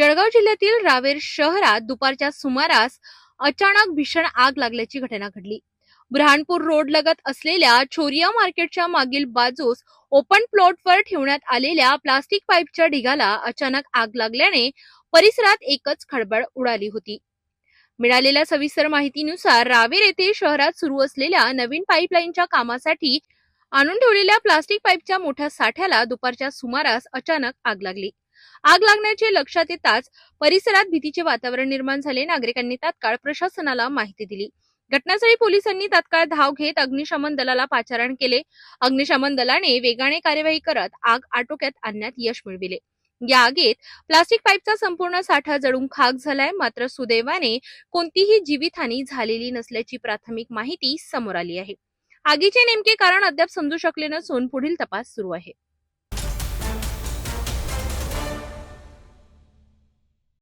जळगाव जिल्ह्यातील रावेर शहरात दुपारच्या सुमारास अचानक भीषण आग लागल्याची घटना घडली। बुरहानपूर रोड लगत असलेल्या छोरिया मार्केटच्या मागील बाजूस ओपन प्लॉटवर ठेवण्यात आलेल्या प्लास्टिक पाईपच्या ढिगाला अचानक आग लागल्याने परिसरात एकच खळबळ उडाली होती। मिळालेल्या सविस्तर माहितीनुसार रावेर येथे शहरात सुरू असलेल्या नवीन पाईपलाईनच्या कामासाठी आणून ठेवलेल्या प्लास्टिक पाईपच्या मोठ्या साठ्याला दुपारच्या सुमारास अचानक आग लागली। आग लागण्याचे लक्षात येताच परिसरात भीतीचे वातावरण निर्माण झाले। नागरिकांनी तात्काळ प्रशासनाला माहिती दिली। घटनास्थळी पोलिसांनी तात्काळ धाव घेत अग्निशमन दलाला पाचारण केले। अग्निशमन दलाने वेगाने कार्यवाही करत आग आटोक्यात आणण्यात यश मिळविले। या आगीत प्लास्टिक पाईपचा संपूर्ण साठा जळून खाक झालाय। मात्र सुदैवाने कोणतीही जीवितहानी झालेली नसल्याची प्राथमिक माहिती समोर आली आहे। आगीचे नेमके कारण अद्याप समजू शकले नसून पुढील तपास सुरू आहे।